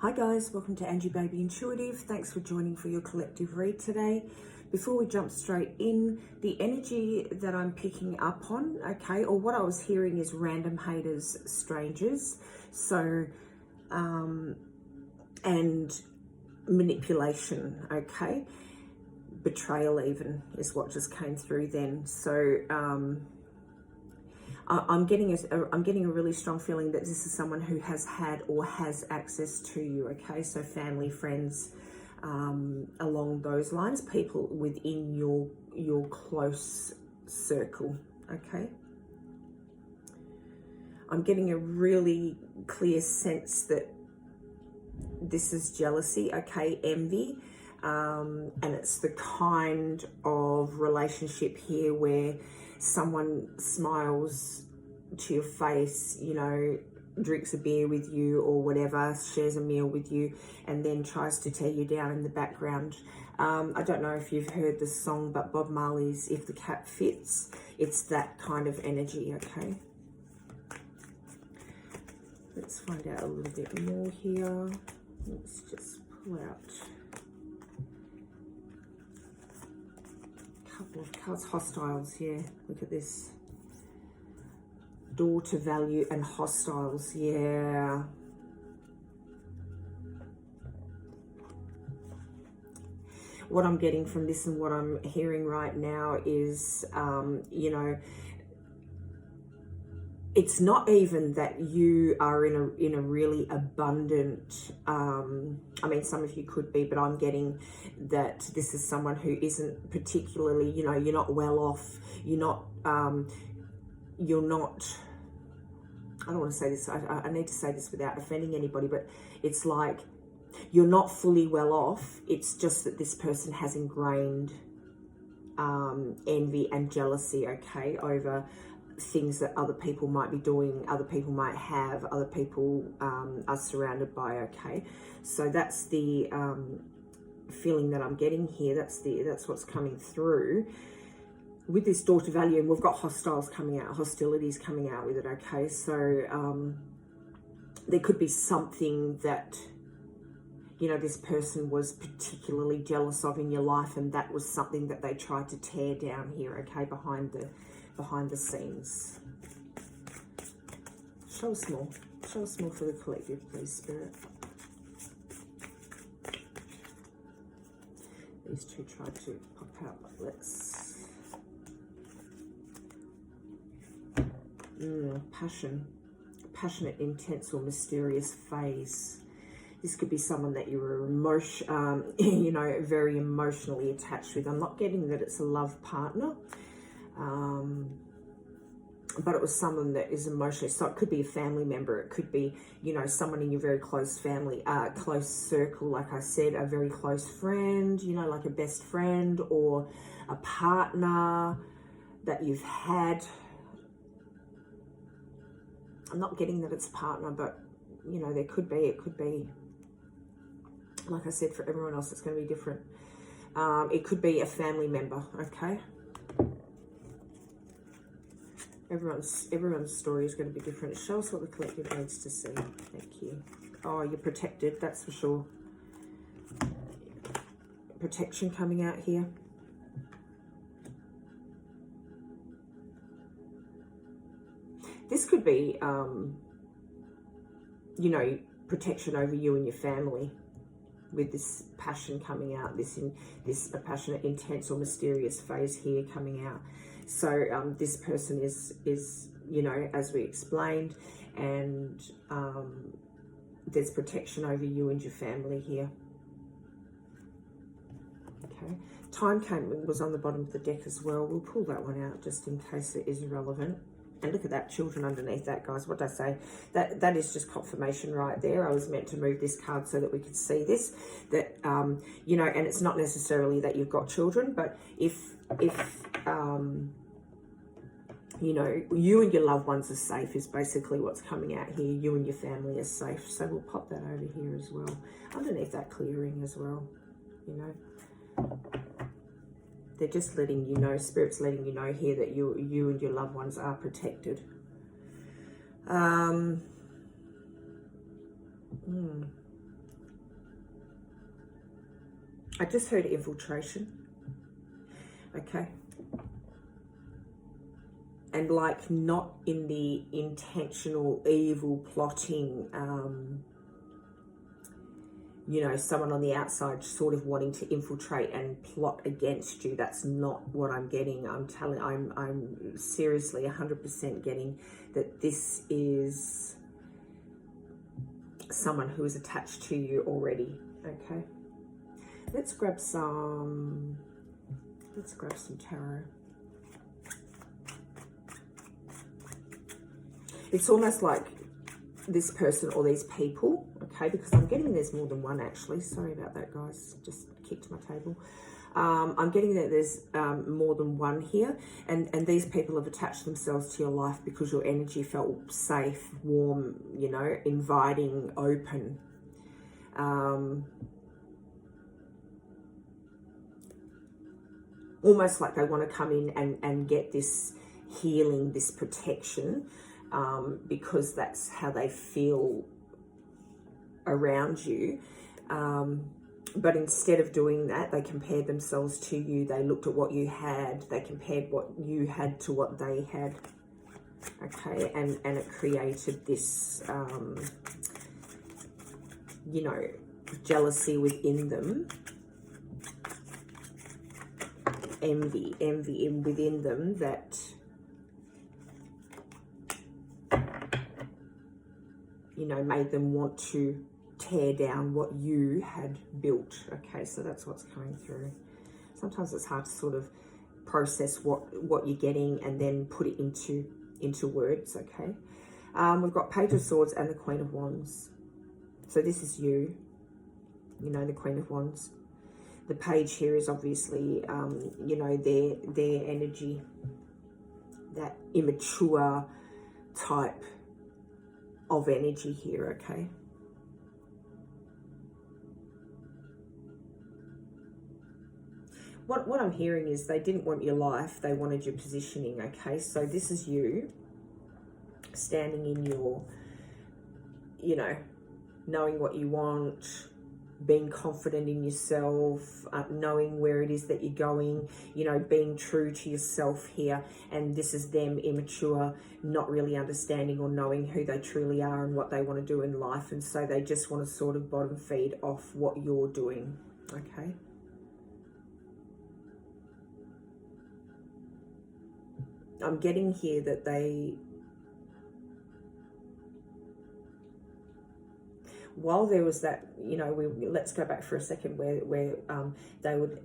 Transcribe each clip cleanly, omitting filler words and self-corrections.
Hi guys, welcome to Angie Baby Intuitive. Thanks for joining for your collective read today. Before we jump straight in, the energy that I'm picking up on, okay, or what I was hearing is random haters, strangers, so, and manipulation, okay, betrayal even is what just came through then. So, I'm getting a really strong feeling that this is someone who has had or has access to you, okay? So family, friends, along those lines, people within your close circle, okay? I'm getting a really clear sense that this is jealousy, okay, envy, and it's the kind of relationship here where someone smiles to your face, you know, drinks a beer with you or whatever, shares a meal with you, and then tries to tear you down in the background. I don't know if you've heard the song, but Bob Marley's If the Cat Fits, it's that kind of energy, okay? Let's find out a little bit more here. Let's just pull out a couple of cards. Hostiles, yeah, look at this. Door to value and hostiles, yeah. What I'm getting from this and what I'm hearing right now is, you know, it's not even that you are in a really abundant, I mean, some of you could be, but I'm getting that this is someone who isn't particularly, you know, you're not well off, you're not, I don't want to say this, I need to say this without offending anybody, but it's like you're not fully well off. It's just that this person has ingrained envy and jealousy, okay, over things that other people might be doing, other people might have, other people are surrounded by, okay? So that's the feeling that I'm getting here. That's what's coming through. With this door to value, and we've got hostiles coming out, hostilities coming out with it, okay? So there could be something that, you know, this person was particularly jealous of in your life, and that was something that they tried to tear down here, okay, behind the scenes. Show us more for the collective, please, Spirit. These two tried to pop out, but let's... passionate, intense, or mysterious phase. This could be someone that you were you know, very emotionally attached with. I'm not getting that it's a love partner, but it was someone that is emotionally. So it could be a family member. It could be, you know, someone in your very close family, close circle. Like I said, a very close friend. You know, like a best friend or a partner that you've had. I'm not getting that it's a partner, but, you know, there could be, it could be, like I said, for everyone else, it's going to be different. It could be a family member, okay? Everyone's story is going to be different. Show us what the collective needs to see. Thank you. Oh, you're protected, that's for sure. Protection coming out here. This could be, you know, protection over you and your family with this passion coming out, this passionate, intense, or mysterious phase here coming out. So this person is, you know, as we explained, and there's protection over you and your family here. Okay. Time was on the bottom of the deck as well. We'll pull that one out just in case it is relevant. And look at that, children underneath that, guys. What did I say? That is just confirmation right there. I was meant to move this card so that we could see this. That, you know, and it's not necessarily that you've got children, but if you know, you and your loved ones are safe is basically what's coming out here. You and your family are safe. So we'll pop that over here as well. Underneath that clearing as well, you know. They're just letting you know, Spirit's letting you know here that you and your loved ones are protected. I just heard infiltration. Okay. And like not in the intentional evil plotting, you know, someone on the outside sort of wanting to infiltrate and plot against you. That's not what I'm getting. I'm seriously 100% getting that this is someone who is attached to you already. Okay. Let's grab some tarot. It's almost like this person or these people, okay, because I'm getting there's more than one actually. Sorry about that, guys. Just kicked my table. I'm getting that there's more than one here, and these people have attached themselves to your life because your energy felt safe, warm, you know, inviting, open. Almost like they want to come in and get this healing, this protection, because that's how they feel around you. But instead of doing that, they compared themselves to you. They looked at what you had. They compared what you had to what they had. Okay, and it created this, you know, jealousy within them. Envy within them that, you know, made them want to tear down what you had built. Okay, so that's what's coming through. Sometimes it's hard to sort of process what you're getting and then put it into words. Okay, we've got Page of Swords and the Queen of Wands. So this is you know, the Queen of Wands. The page here is obviously, you know, their energy, that immature type of energy here, okay? What I'm hearing is they didn't want your life, they wanted your positioning, okay? So this is you standing in your, you know, knowing what you want, being confident in yourself, knowing where it is that you're going, you know, being true to yourself here. And this is them immature, not really understanding or knowing who they truly are and what they want to do in life. And so they just want to sort of bottom feed off what you're doing, okay? I'm getting here that they, while there was that, you know, let's go back for a second where they would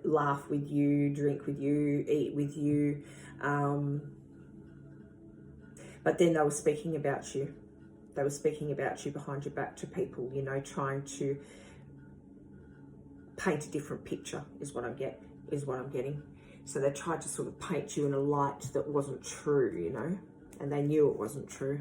laugh with you, drink with you, eat with you, but then they were speaking about you. They were speaking about you behind your back to people, you know, trying to paint a different picture is what I'm getting. So they tried to sort of paint you in a light that wasn't true, you know, and they knew it wasn't true.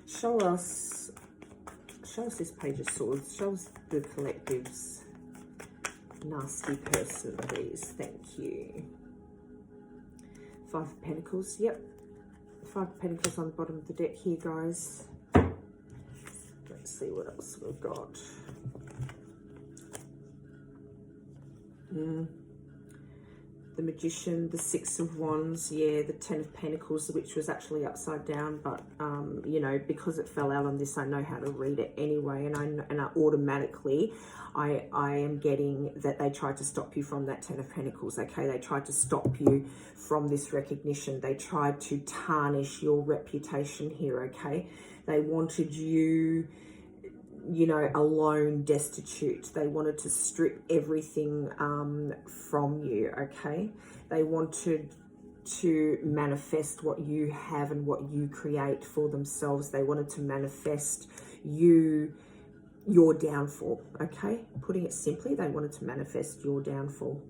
Show us this Page of Swords. Show us the collective's nasty person, please. Thank you. Five of Pentacles. Yep. Five of Pentacles on the bottom of the deck here, guys. Let's see what else we've got. The Magician, the Six of Wands, yeah, the Ten of Pentacles, which was actually upside down, but you know, because it fell out on this, I know how to read it anyway, and I automatically, I am getting that they tried to stop you from that Ten of Pentacles. Okay, they tried to stop you from this recognition. They tried to tarnish your reputation here. Okay, they wanted you, you know, alone, destitute. They wanted to strip everything from you, okay? They wanted to manifest what you have and what you create for themselves. They wanted to manifest your downfall, okay? Putting it simply, they wanted to manifest your downfall.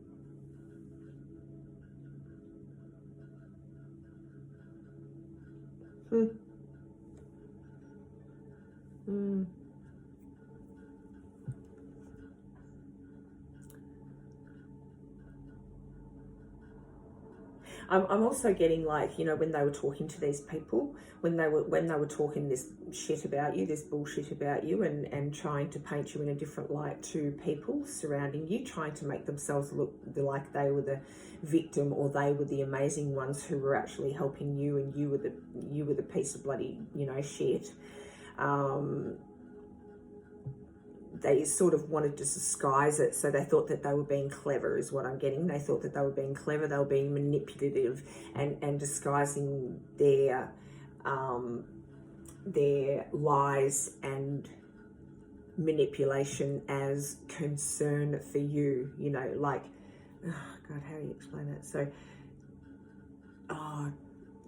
I'm also getting like, you know, when they were talking to these people, when they were talking this shit about you, this bullshit about you, and trying to paint you in a different light to people surrounding you, trying to make themselves look like they were the victim or they were the amazing ones who were actually helping you, and you were the piece of bloody, you know, shit. They sort of wanted to disguise it, so they thought that they were being clever, is what I'm getting. They thought that they were being clever, they were being manipulative, and disguising their lies and manipulation as concern for you. You know, like, oh God, how do you explain that? So, oh,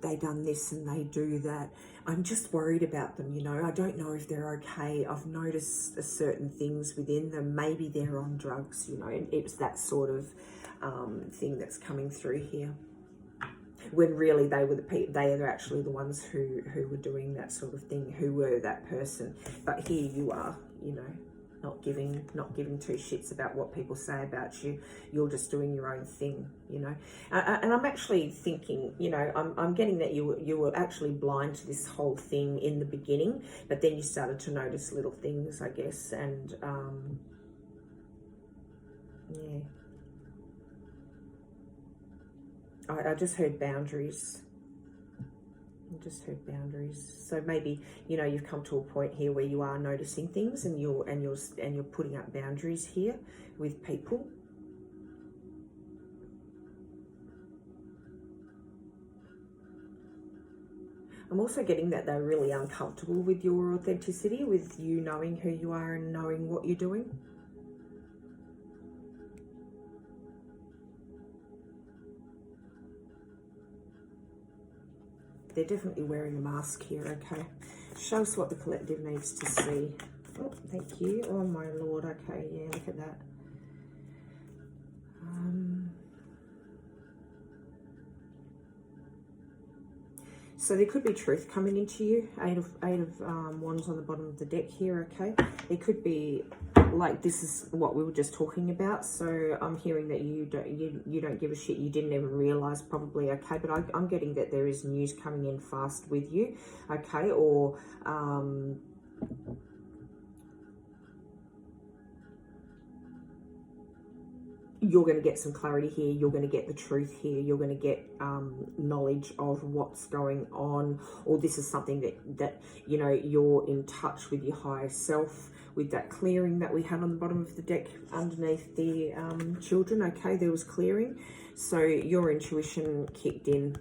they done this and they do that. I'm just worried about them, you know. I don't know if they're okay. I've noticed certain things within them. Maybe they're on drugs, you know. It's that sort of thing that's coming through here. When really they are actually the ones who were doing that sort of thing, who were that person. But here you are, you know, not giving two shits about what people say about you. You're just doing your own thing, you know. And I'm actually thinking, you know, I'm getting that you were actually blind to this whole thing in the beginning, but then you started to notice little things, I guess, and yeah. I just heard boundaries. I just heard boundaries. So maybe, you know, you've come to a point here where you are noticing things, and you're putting up boundaries here with people. I'm also getting that they're really uncomfortable with your authenticity, with you knowing who you are and knowing what you're doing. They're definitely wearing a mask here, okay? Show us what the collective needs to see. Oh, thank you. Oh, my Lord. Okay, yeah, look at that. So there could be truth coming into you. Eight of Wands on the bottom of the deck here, okay? It could be like, this is what we were just talking about. So I'm hearing that you don't give a shit. You didn't even realize, probably, okay? But I'm getting that there is news coming in fast with you, okay? Or you're going to get some clarity here. You're going to get the truth here. You're going to get knowledge of what's going on, or this is something that you know, you're in touch with your higher self, with that clearing that we had on the bottom of the deck underneath the children. Okay, there was clearing, so your intuition kicked in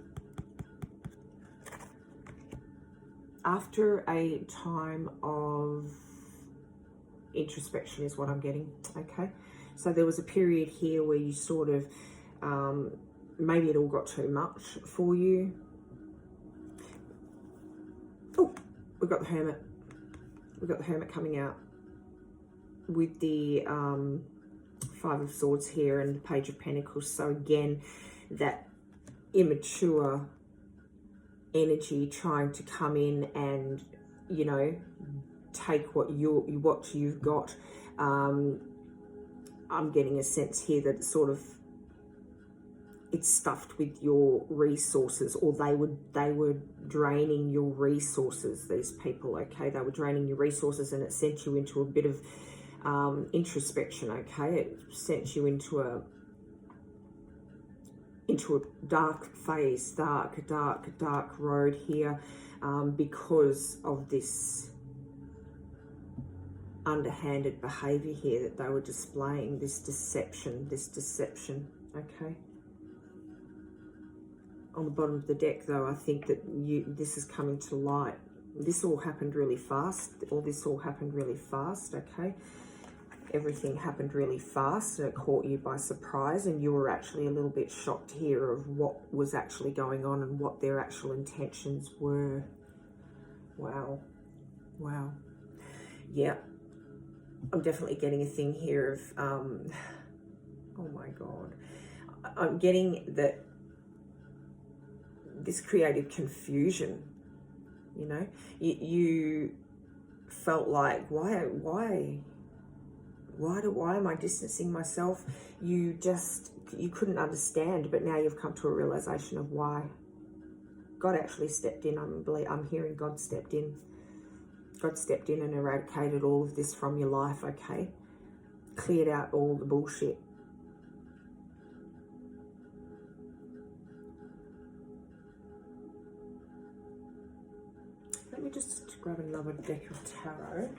after a time of introspection, is what I'm getting. Okay. So there was a period here where you sort of, maybe it all got too much for you. Oh, we've got the Hermit. We've got the Hermit coming out with the Five of Swords here and the Page of Pentacles. So again, that immature energy trying to come in and, you know, take what you've got. I'm getting a sense here that it's stuffed with your resources, or they were draining your resources, these people, okay? They were draining your resources, and it sent you into a bit of introspection, okay? It sent you into a dark phase, dark road here, because of this underhanded behavior here that they were displaying, this deception, okay? On the bottom of the deck, though, I think that this is coming to light. This all happened really fast. This all happened really fast, okay? Everything happened really fast, and it caught you by surprise, and you were actually a little bit shocked here of what was actually going on and what their actual intentions were. Wow. Yeah. I'm definitely getting a thing here of, oh my God. I'm getting that this created confusion, you know? You felt like, why am I distancing myself? You just you couldn't understand, but now you've come to a realization of why. God actually stepped in. I'm hearing God stepped in. God stepped in and eradicated all of this from your life, okay? Cleared out all the bullshit. Let me just grab another deck of tarot.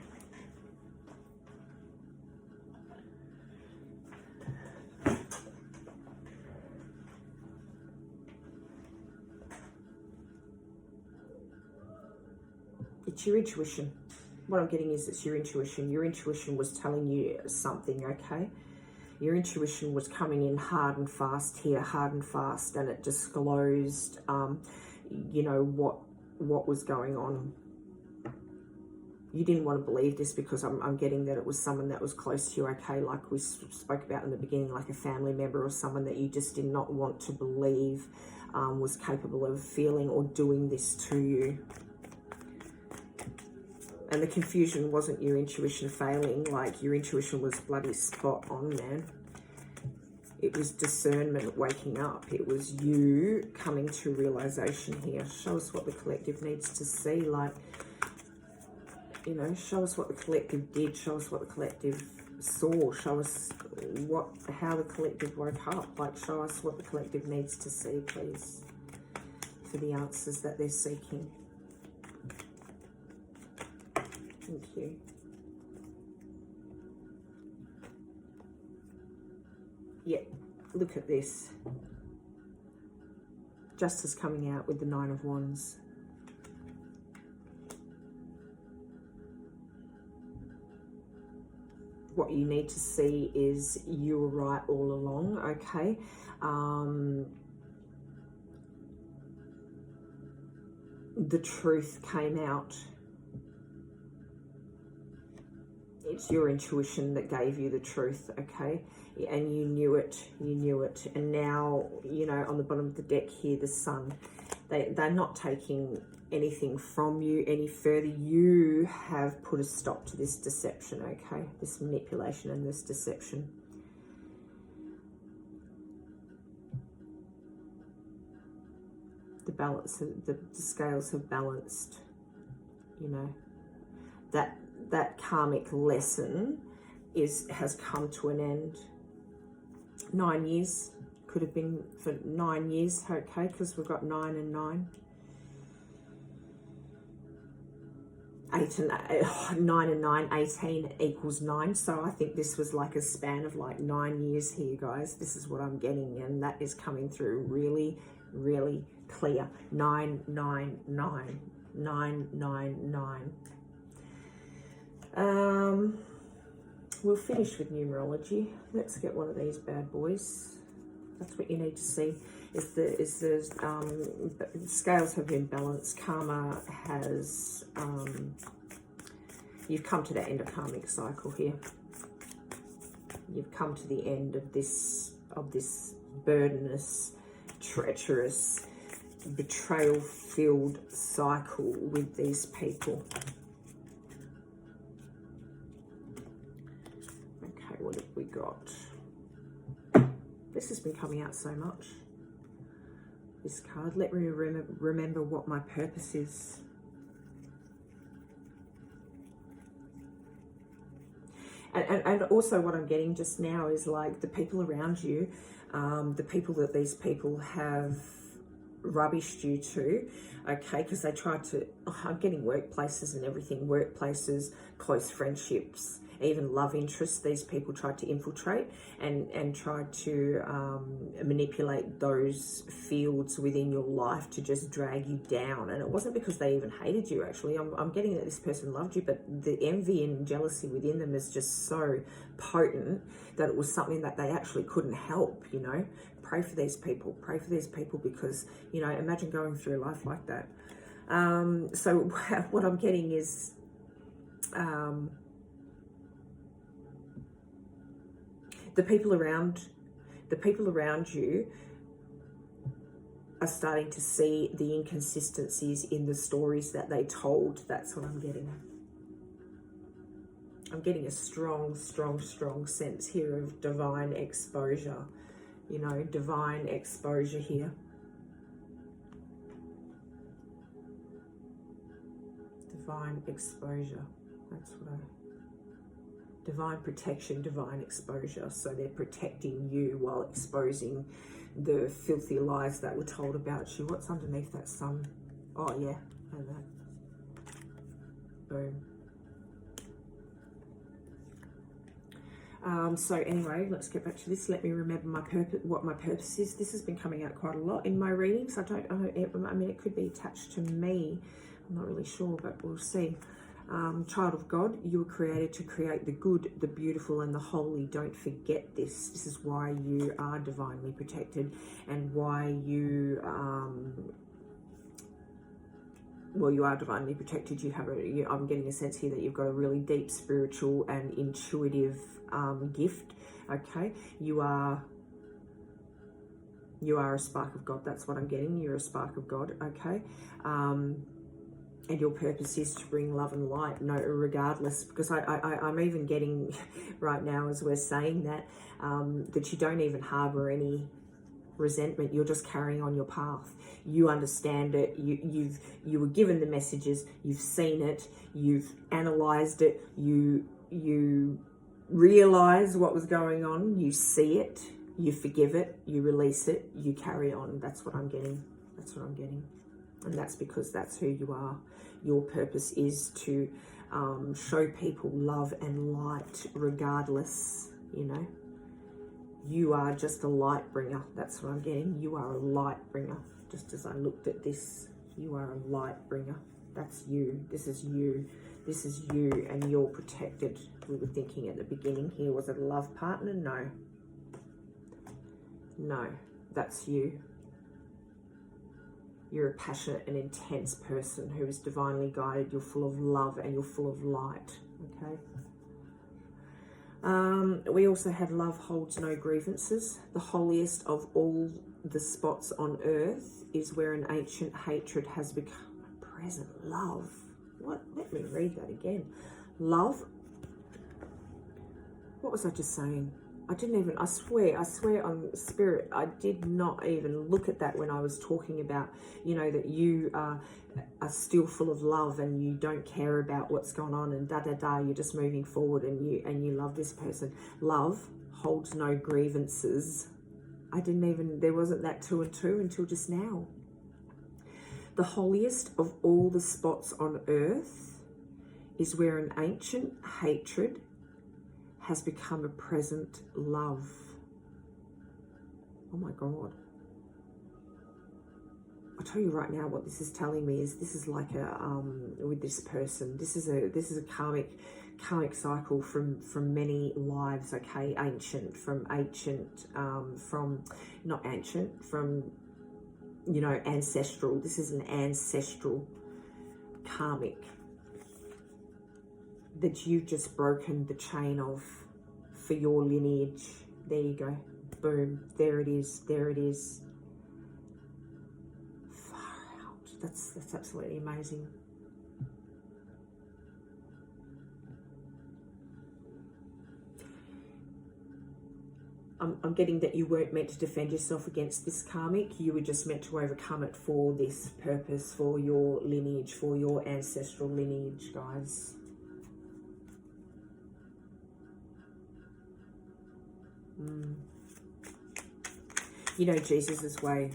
It's your intuition. What I'm getting is it's your intuition. Your intuition was telling you something, okay? Your intuition was coming in hard and fast here, hard and fast, and it disclosed, you know, what was going on. You didn't want to believe this because I'm getting that it was someone that was close to you, okay? Like we spoke about in the beginning, like a family member or someone that you just did not want to believe was capable of feeling or doing this to you. And the confusion wasn't your intuition failing, like your intuition was bloody spot on, man. It was discernment waking up. It was you coming to realization here. Show us what the collective needs to see, like, you know, show us what the collective did, show us what the collective saw, show us how the collective woke up, like show us what the collective needs to see, please, for the answers that they're seeking. Thank you. Yeah, look at this. Justice coming out with the Nine of Wands. What you need to see is you were right all along, okay? The truth came out. It's your intuition that gave you the truth, okay? And you knew it, And now, you know, on the bottom of the deck here, the Sun, they're not taking anything from you any further. You have put a stop to this deception, okay? This manipulation and this deception. The balance, the scales have balanced, you know. That karmic lesson has come to an end. 9 years, could have been for 9 years, okay, because we've got 9 and 9. 9 and 9, 18 equals 9. So I think this was like a span of like 9 years here, guys. This is what I'm getting, and that is coming through really, really clear. 9, 9, 9, 9, 9, 9. We'll finish with numerology. Let's get one of these bad boys. That's what you need to see. Is the scales have been balanced. Karma has. You've come to the end of karmic cycle here. You've come to the end of this burdenous, treacherous, betrayal-filled cycle with these people. What have we got? This has been coming out so much. This card. Let me remember what my purpose is. And also what I'm getting just now is like the people around you, the people that these people have rubbished you to, okay, because they tried to, I'm getting workplaces and everything, workplaces, close friendships, even love interests. These people tried to infiltrate and tried to manipulate those fields within your life to just drag you down. And it wasn't because they even hated you, actually. I'm getting that this person loved you, but the envy and jealousy within them is just so potent that it was something that they actually couldn't help, you know. Pray for these people. Pray for these people because, you know, imagine going through life like that. So what I'm getting is... the people around you are starting to see the inconsistencies in the stories that they told. That's what I'm getting. I'm getting a strong, strong, strong sense here of divine exposure. you know, divine exposure here. Divine exposure. That's what divine protection, divine exposure. So they're protecting you while exposing the filthy lies that were told about you. What's underneath that sun? Oh yeah, and that. Boom. So anyway, let's get back to this. Let me remember my purpose, what my purpose is. This has been coming out quite a lot in my readings. I mean, it could be attached to me. I'm not really sure, but we'll see. Child of God, you were created to create the good, the beautiful, and the holy. Don't forget this. This is why you are divinely protected, and why you, well, you are divinely protected. You have I'm getting a sense here that you've got a really deep spiritual and intuitive gift. Okay, you are a spark of God. That's what I'm getting. You're a spark of God. Okay. And your purpose is to bring love and light, no, regardless, because I'm even getting right now as we're saying that, that you don't even harbor any resentment. You're just carrying on your path. You understand it. You were given the messages. You've seen it. You've analyzed it. You realize what was going on. You see it. You forgive it. You release it. You carry on. That's what I'm getting. That's what I'm getting. And that's because that's who you are. Your purpose is to show people love and light regardless, you know. You are just a light bringer. That's what I'm getting. You are a light bringer. Just as I looked at this, you are a light bringer. That's you. This is you. This is you, and you're protected. We were thinking at the beginning here, was it a love partner? No. No, that's you. You're a passionate and intense person who is divinely guided. You're full of love and you're full of light. Okay. We also have love holds no grievances. The holiest of all the spots on earth is where an ancient hatred has become a present love. What? Let me read that again. Love. What was I just saying? I didn't even, I swear on spirit, I did not even look at that when I was talking about, you know, that you are still full of love and you don't care about what's going on and you're just moving forward and you love this person. Love holds no grievances. I didn't even, there wasn't that 2 and 2 until just now. The holiest of all the spots on earth is where an ancient hatred has become a present love. Oh my God. I'll tell you right now what this is telling me is this is like a, with this person, this is a karmic cycle from many lives, okay? From, you know, ancestral. This is an ancestral karmic that you've just broken the chain of for your lineage. There you go. Boom. There it is. There it is. Far out. That's absolutely amazing. I'm getting that you weren't meant to defend yourself against this karmic. You were just meant to overcome it for this purpose, for your lineage, for your ancestral lineage, guys. You know, Jesus' way,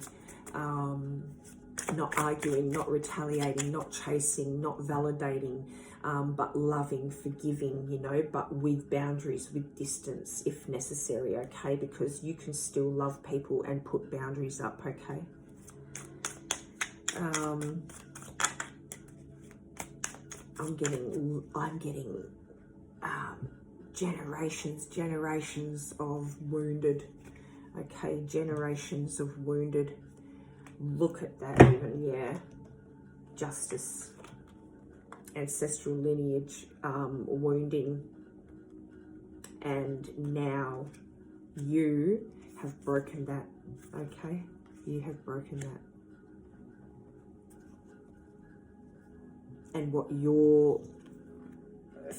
not arguing, not retaliating, not chasing, not validating, but loving, forgiving, you know, but with boundaries, with distance if necessary, okay? Because you can still love people and put boundaries up, okay? I'm getting generations of wounded, okay? Generations of wounded. Look at that even, yeah. Justice. Ancestral lineage, wounding. And now you have broken that, okay? You have broken that. And what your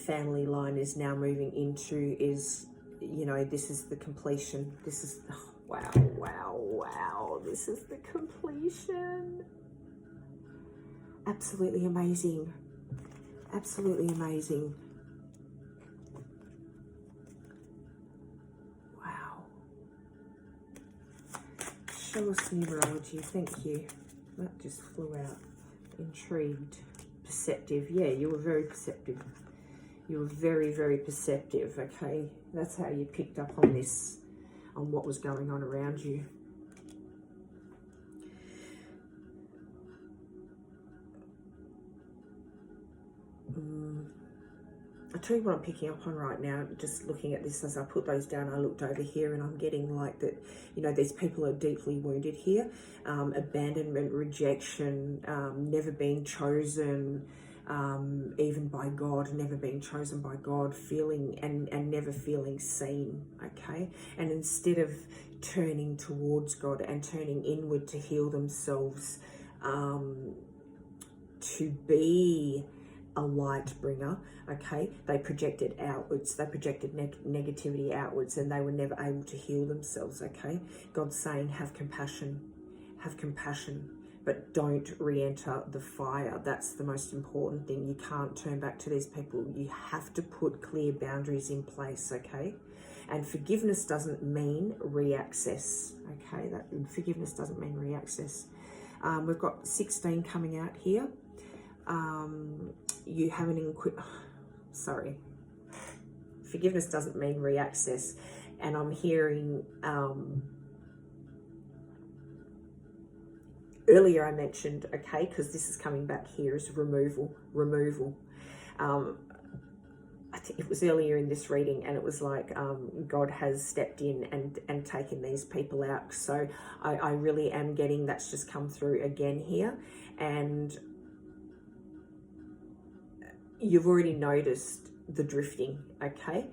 family line is now moving into is, you know, this is the completion. This is, oh, Wow, wow, wow. This is the completion. Absolutely amazing. Absolutely amazing. Wow. Show us numerology. Thank you. That just flew out. Intrigued. Perceptive. Yeah, you were very perceptive. You were very, very perceptive, okay? That's how you picked up on this, on what was going on around you. I'll tell you what I'm picking up on right now, just looking at this as I put those down. I looked over here and I'm getting like that, you know, these people are deeply wounded here. Abandonment, rejection, never being chosen, even by God, never being chosen by God, feeling and never feeling seen, okay? And instead of turning towards God and turning inward to heal themselves, to be a light bringer, okay, they projected outwards, they projected negativity outwards, and they were never able to heal themselves, okay? God's saying, have compassion, but don't re-enter the fire. That's the most important thing. You can't turn back to these people. You have to put clear boundaries in place, okay? And forgiveness doesn't mean re-access, okay? That forgiveness doesn't mean re-access. We've got 16 coming out here. You have an forgiveness doesn't mean re-access, and I'm hearing earlier I mentioned, okay, because this is coming back here, is removal. I think it was earlier in this reading, and it was like God has stepped in and taken these people out. So I really am getting that's just come through again here. And you've already noticed the drifting, okay?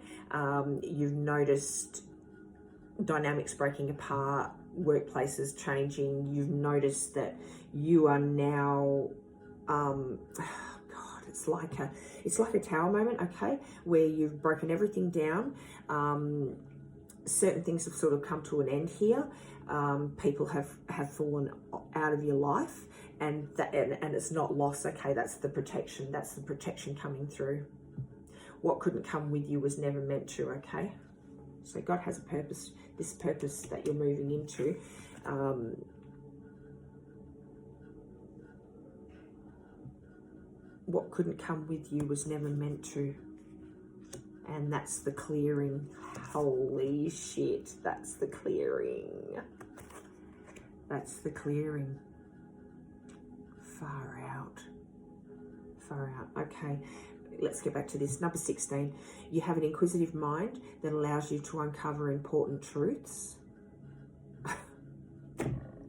You've noticed dynamics breaking apart, workplaces changing. You've noticed that you are now, God, it's like a tower moment, okay? Where you've broken everything down. Certain things have sort of come to an end here. People have fallen out of your life. And it's not loss, okay? That's the protection. That's the protection coming through. What couldn't come with you was never meant to, okay? So God has a purpose. This purpose that you're moving into. What couldn't come with you was never meant to. And that's the clearing. Holy shit, that's the clearing. That's the clearing. Far out. Okay, let's get back to this. Number 16, you have an inquisitive mind that allows you to uncover important truths.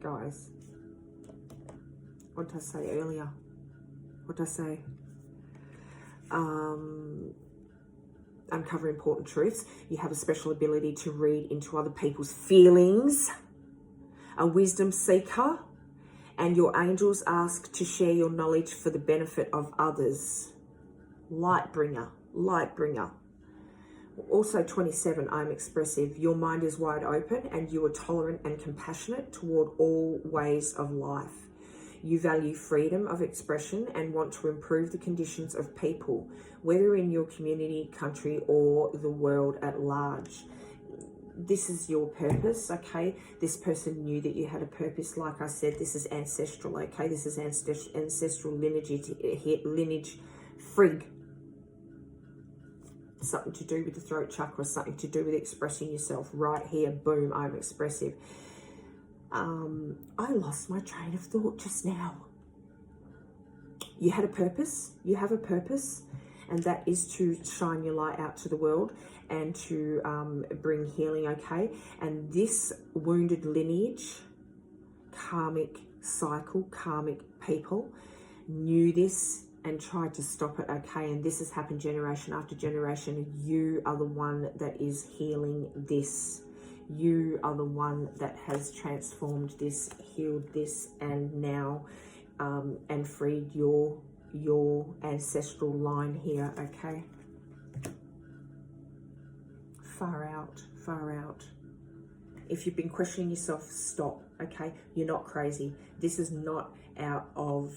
Guys, what did I say earlier? What did I say? Uncover important truths. You have a special ability to read into other people's feelings. A wisdom seeker. And your angels ask to share your knowledge for the benefit of others. Lightbringer. Also 27, I'm expressive. Your mind is wide open and you are tolerant and compassionate toward all ways of life. You value freedom of expression and want to improve the conditions of people, whether in your community, country, or the world at large. This is your purpose, okay? This person knew that you had a purpose. Like I said, this is ancestral, okay? This is ancestral lineage frig. Something to do with the throat chakra, something to do with expressing yourself. Right here, boom, I'm expressive. I lost my train of thought just now. You had a purpose. You have a purpose. And that is to shine your light out to the world and to bring healing, okay? And this wounded lineage, karmic cycle, karmic people, knew this and tried to stop it, okay? And this has happened generation after generation. You are the one that is healing this. You are the one that has transformed this, healed this, and now and freed your ancestral line here, okay? Far out. If you've been questioning yourself, stop, okay? You're not crazy. This is not out of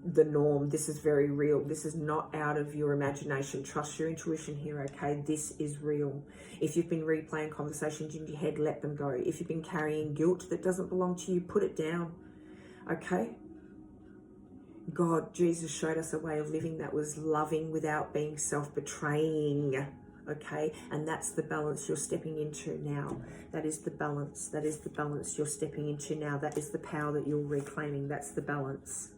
the norm. This is very real. This is not out of your imagination. Trust your intuition here, okay? This is real. If you've been replaying conversations in your head, let them go. If you've been carrying guilt that doesn't belong to you, put it down, okay? God, Jesus showed us a way of living that was loving without being self-betraying, okay? And that's the balance you're stepping into now. That is the balance. That is the balance you're stepping into now. That is the power that you're reclaiming. That's the balance.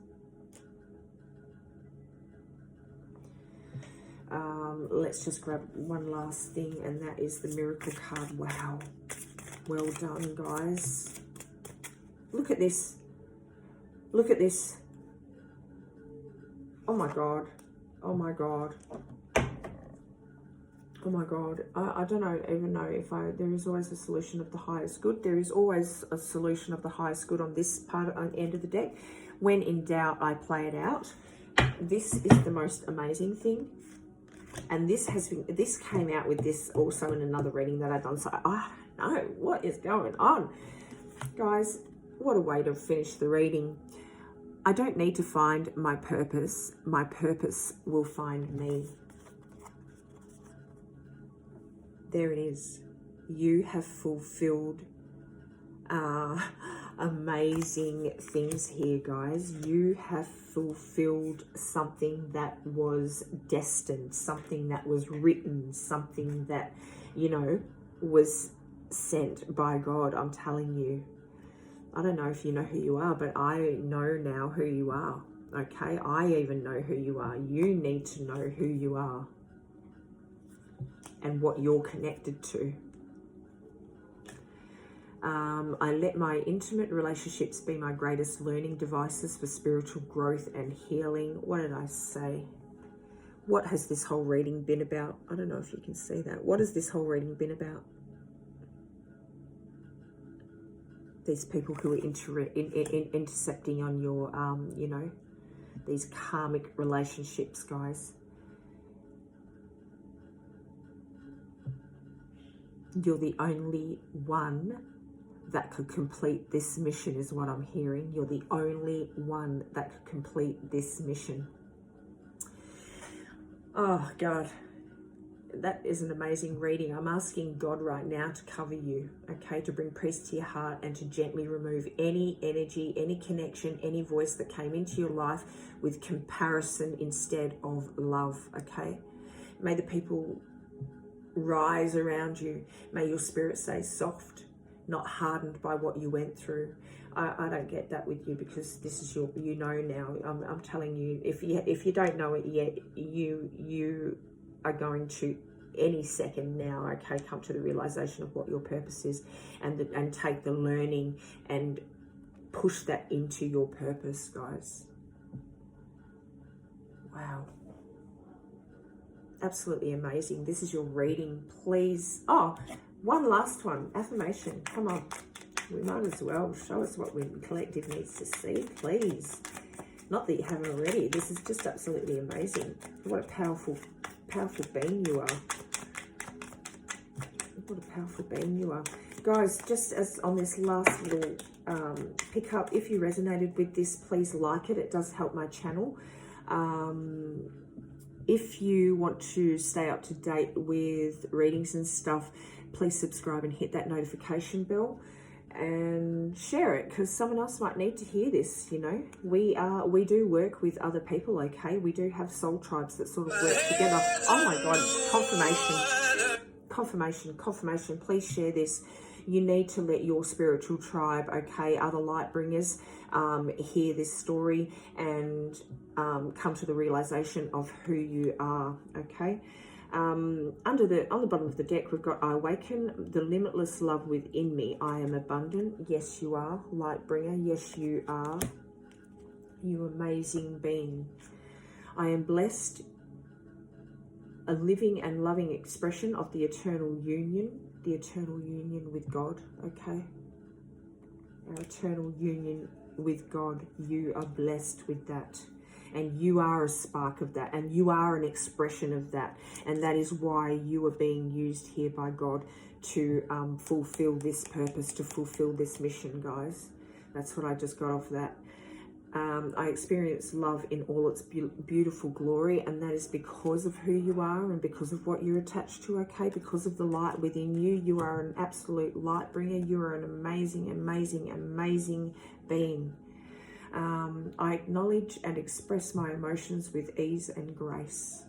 Let's just grab one last thing, and that is the Miracle card. Wow. Well done, guys. Look at this. Look at this. Oh my God. Oh my God. Oh my God. I don't even know if there is always a solution of the highest good. There is always a solution of the highest good on this part, on the end of the deck. When in doubt, I play it out. This is the most amazing thing. And this came out with this also in another reading that I've done. So I don't know what is going on. Guys, what a way to finish the reading. I don't need to find my purpose. My purpose will find me. There it is. You have fulfilled amazing things here, guys. You have fulfilled something that was destined, something that was written, something that, you know, was sent by God. I'm telling you. I don't know if you know who you are, but I know now who you are. Okay? I even know who you are. You need to know who you are and what you're connected to. I let my intimate relationships be my greatest learning devices for spiritual growth and healing. What did I say? What has this whole reading been about? I don't know if you can see that. What has this whole reading been about? These people who are intercepting on your, you know, these karmic relationships, guys. You're the only one that could complete this mission, is what I'm hearing. You're the only one that could complete this mission. Oh, God. That is an amazing reading. I'm asking God right now to cover you, okay, to bring peace to your heart and to gently remove any energy, any connection, any voice that came into your life with comparison instead of love, okay? May the people rise around you. May your spirit stay soft, not hardened by what you went through. I don't get that with you, because this is your, you know now. I'm telling you, if you don't know it yet, you are going to any second now, okay, come to the realization of what your purpose is, and take the learning and push that into your purpose, guys. Wow. Absolutely amazing. This is your reading. Please. Oh, one last one. Affirmation. Come on. We might as well show us what the collective needs to see, please. Not that you haven't already. This is just absolutely amazing. What a powerful, powerful being you are. What a powerful being you are. Guys, just as on this last little pickup, if you resonated with this, please like it. It does help my channel. If you want to stay up to date with readings and stuff, please subscribe and hit that notification bell and share it, because someone else might need to hear this. You know, we do work with other people, okay? We do have soul tribes that sort of work together. Oh my God, confirmation. Please share this. You need to let your spiritual tribe, okay, other light bringers, hear this story and come to the realization of who you are, okay? On the bottom of the deck, we've got, I awaken the limitless love within me. I am abundant. Yes, you are, light bringer. Yes, you are, you amazing being. I am blessed, a living and loving expression of the eternal union with God, okay? Our eternal union with God, you are blessed with that. And you are a spark of that, and you are an expression of that. And that is why you are being used here by God to fulfill this purpose, to fulfill this mission, guys. That's what I just got off that. I experience love in all its beautiful glory, and that is because of who you are and because of what you're attached to, okay? Because of the light within you. You are an absolute light bringer. You are an amazing, amazing, amazing being. I acknowledge and express my emotions with ease and grace.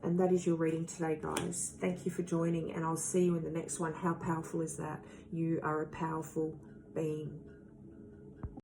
And that is your reading today, guys. Thank you for joining, and I'll see you in the next one. How powerful is that? You are a powerful being.